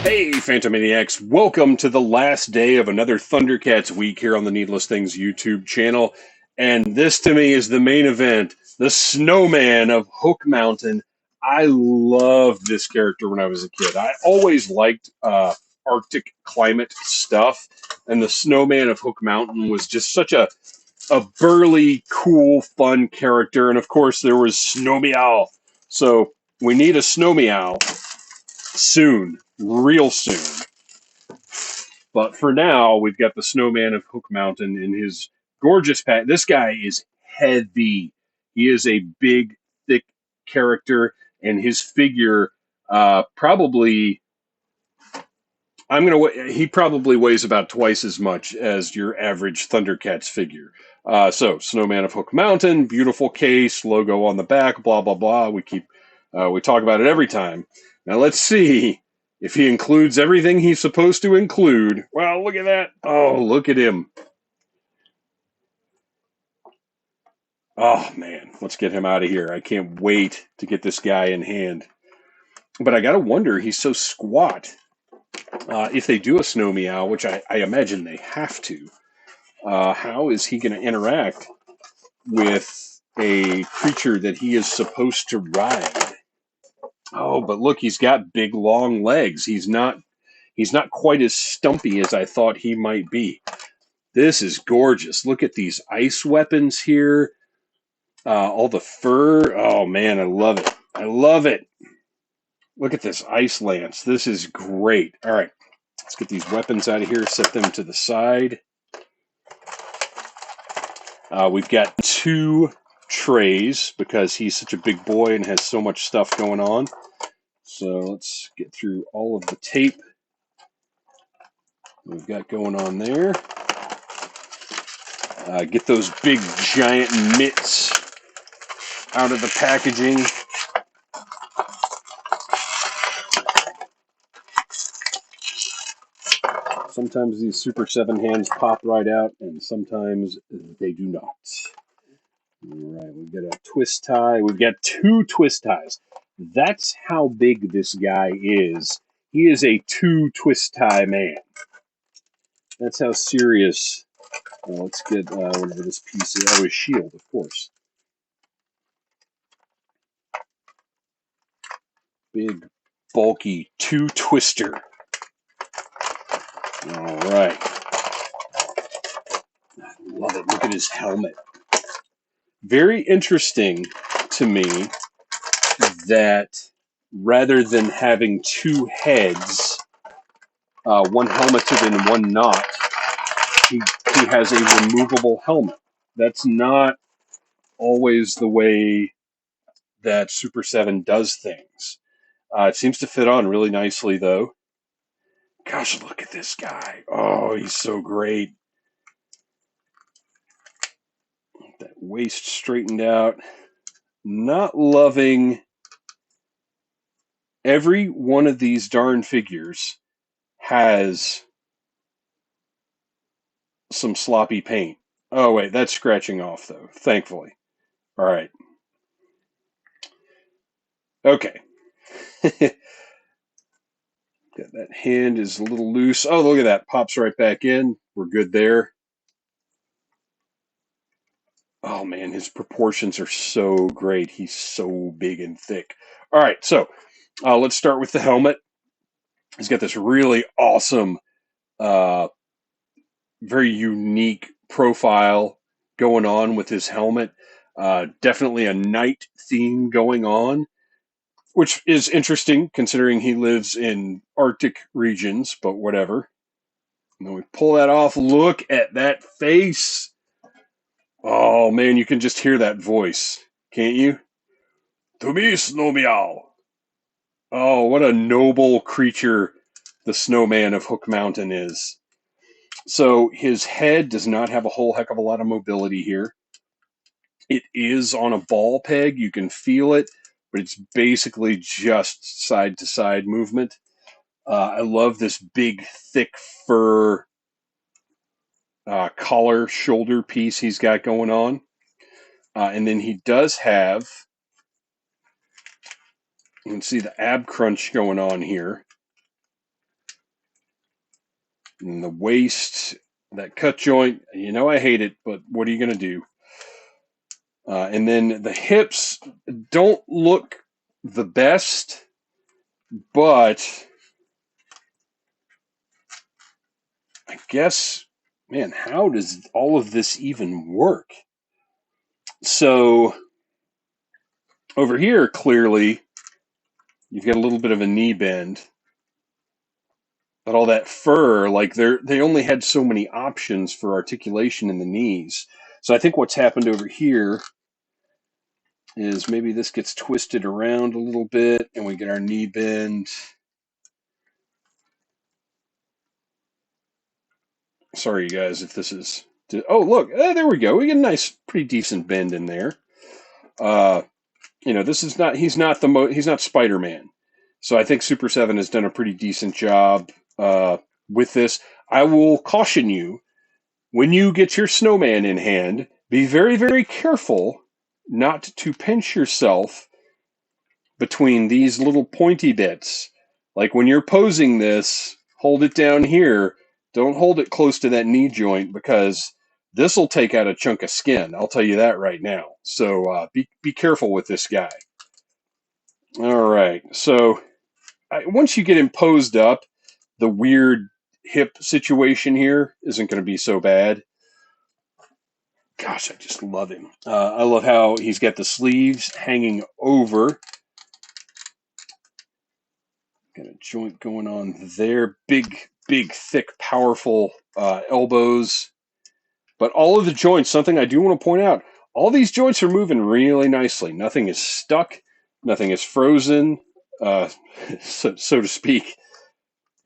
Hey, Phantomaniacs, welcome to the last day of another ThunderCats week here on the Needless Things YouTube channel. And this to me is the main event, the Snowman of Hook Mountain. I loved this character when I was a kid. I always liked Arctic climate stuff, and the Snowman of Hook Mountain was just such a burly, cool, fun character. And of course, there was Snow Meow. So we need a Snow Meow soon, real soon. But for now, we've got the Snowman of Hook Mountain in his gorgeous pack. This guy is heavy. He is a big, thick character, and his figure probably. He probably weighs about twice as much as your average Thundercats figure. So, Snowman of Hook Mountain, beautiful case, logo on the back, blah blah blah. We talk about it every time. Now let's see if he includes everything he's supposed to include. Wow, look at that! Oh, look at him! Oh man, let's get him out of here. I can't wait to get this guy in hand. But I gotta wonder, he's so squat. If they do a Snow Meow, which I imagine they have to, how is he going to interact with a creature that he is supposed to ride? Oh, but look, he's got big, long legs. He's not quite as stumpy as I thought he might be. This is gorgeous. Look at these ice weapons here. All the fur. Oh man, I love it. I love it. Look at this ice lance. This is great. All right, let's get these weapons out of here. Set them to the side. We've got two trays because he's such a big boy and has so much stuff going on. So let's get through all of the tape we've got going on there. Get those big giant mitts out of the packaging. Sometimes these Super 7 hands pop right out, and sometimes they do not. All right, we've got a twist tie. We've got two twist ties. That's how big this guy is. He is a two twist tie man. That's how serious. Well, let's get whatever this piece is. Oh, his shield, of course. Big, bulky two twister. All right. I love it. Look at his helmet. Very interesting to me that rather than having two heads, one helmeted and one not, he has a removable helmet. That's not always the way that Super 7 does things. It seems to fit on really nicely, though. Gosh, look at this guy. Oh, he's so great. That waist straightened out. Not loving every one of these darn figures has some sloppy paint. Oh, wait, that's scratching off, though, thankfully. All right. Okay. That hand is a little loose. Oh, look at that. Pops right back in. We're good there. Oh, man, his proportions are so great. He's so big and thick. All right, so let's start with the helmet. He's got this really awesome, very unique profile going on with his helmet. Definitely a night theme going on, which is interesting considering he lives in Arctic regions, but whatever. And then we pull that off. Look at that face. Oh, man, you can just hear that voice, can't you? To me, Snow Meow. Oh, what a noble creature the Snowman of Hook Mountain is. So his head does not have a whole heck of a lot of mobility here. It is on a ball peg. You can feel it, but it's basically just side-to-side movement. I love this big, thick fur collar shoulder piece he's got going on. And then he does have, you can see the ab crunch going on here. And the waist, that cut joint, you know I hate it, but what are you going to do? And then the hips don't look the best, but I guess, man, how does all of this even work? So over here, clearly, you've got a little bit of a knee bend, but all that fur, like they only had so many options for articulation in the knees. So I think what's happened over here is maybe this gets twisted around a little bit and we get our knee bend. Sorry, you guys, if this is... Oh, look, there we go. We get a nice, pretty decent bend in there. You know, this is not... He's not Spider-Man. So I think Super 7 has done a pretty decent job with this. I will caution you, when you get your snowman in hand, be very, very careful not to pinch yourself between these little pointy bits. Like when you're posing this, hold it down here. Don't hold it close to that knee joint because this will take out a chunk of skin. I'll tell you that right now. So be careful with this guy. All right. So once you get him posed up, the weird hip situation here isn't going to be so bad. Gosh, I just love him. I love how he's got the sleeves hanging over. Got a joint going on there. Big, thick, powerful elbows. But all of the joints, something I do want to point out, all these joints are moving really nicely. Nothing is stuck. Nothing is frozen, so to speak.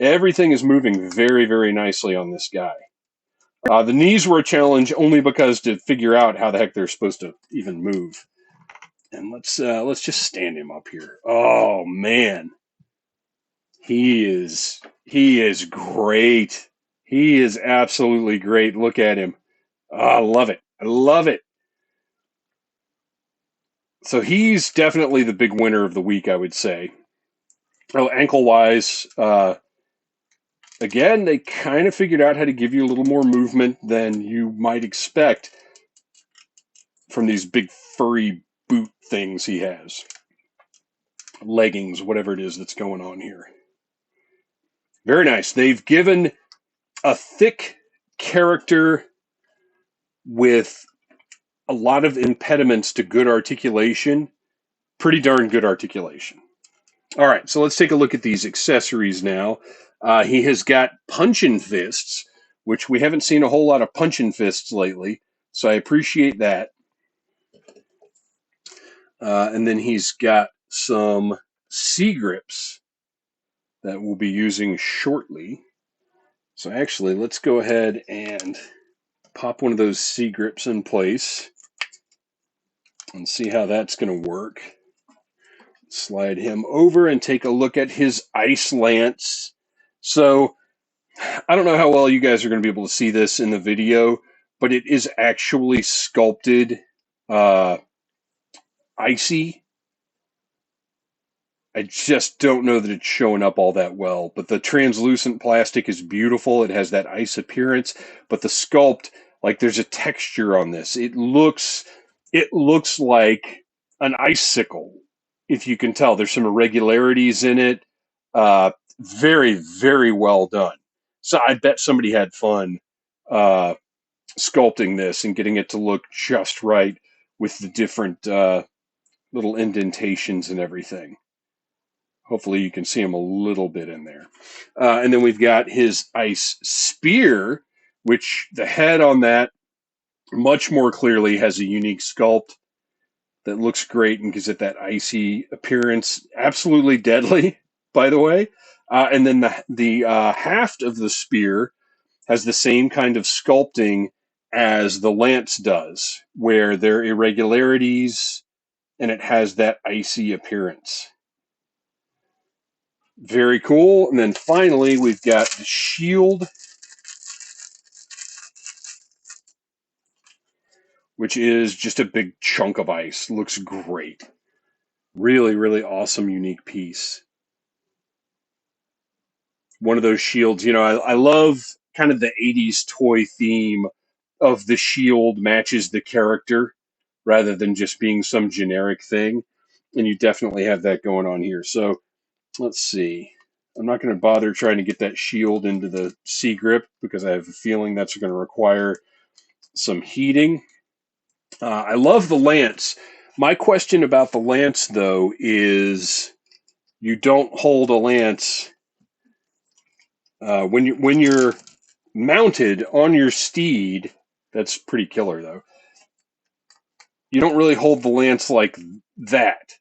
Everything is moving very, very nicely on this guy. The knees were a challenge only because to figure out how the heck they're supposed to even move. And let's just stand him up here. Oh man, he is great. He is absolutely great. Look at him. Oh, I love it. I love it. So he's definitely the big winner of the week, I would say. Oh, ankle wise, again, they kind of figured out how to give you a little more movement than you might expect from these big furry boot things he has. Leggings, whatever it is that's going on here. Very nice. They've given a thick character with a lot of impediments to good articulation. Pretty darn good articulation. All right, so let's take a look at these accessories now. He has got punchin' fists, which we haven't seen a whole lot of punchin' fists lately, so I appreciate that. And then he's got some C-grips that we'll be using shortly. So actually, let's go ahead and pop one of those C-grips in place and see how that's going to work. Slide him over and take a look at his ice lance. So I don't know how well you guys are going to be able to see this in the video, but it is actually sculpted icy. I just don't know that it's showing up all that well, but the translucent plastic is beautiful. It has that ice appearance, but the sculpt, like there's a texture on this. It looks like an icicle, if you can tell. There's some irregularities in it. Very, very well done. So I bet somebody had fun sculpting this and getting it to look just right with the different little indentations and everything. Hopefully you can see him a little bit in there. And then we've got his ice spear, which the head on that much more clearly has a unique sculpt that looks great and gives it that icy appearance. Absolutely deadly, by the way. And then the haft of the spear has the same kind of sculpting as the lance does, where there are irregularities and it has that icy appearance. Very cool. And then finally, we've got the shield, which is just a big chunk of ice. Looks great. Really, really awesome, unique piece. One of those shields, you know, I love kind of the 80s toy theme of the shield matches the character rather than just being some generic thing. And you definitely have that going on here. So let's see. I'm not going to bother trying to get that shield into the C grip because I have a feeling that's going to require some heating. I love the lance. My question about the lance, though, is you don't hold a lance when you're mounted on your steed. That's pretty killer, though. You don't really hold the lance like that.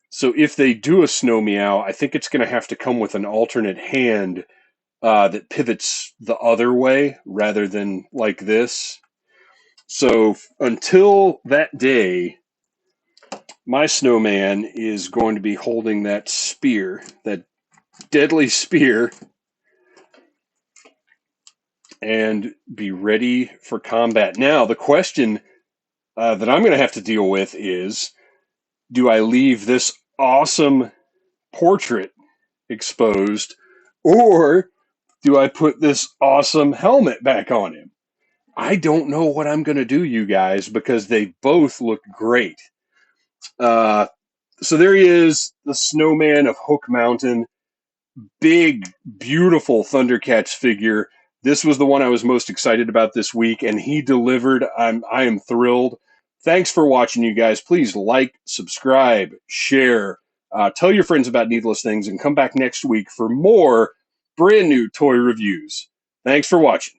So if they do a snow meow, I think it's going to have to come with an alternate hand that pivots the other way rather than like this. So until that day, my snowman is going to be holding that spear, that deadly spear, and be ready for combat. Now, the question that I'm going to have to deal with is, do I leave this awesome portrait exposed, or do I put this awesome helmet back on him? I don't know what I'm going to do, you guys, because they both look great. So there he is, the Snowman of Hook Mountain. Big, beautiful ThunderCats figure. This was the one I was most excited about this week, and he delivered. I am thrilled. Thanks for watching, you guys. Please like, subscribe, share, tell your friends about Needless Things, and come back next week for more brand new toy reviews. Thanks for watching.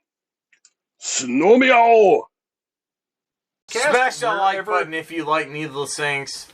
Snow meow! Smash that like button if you like Needless Things.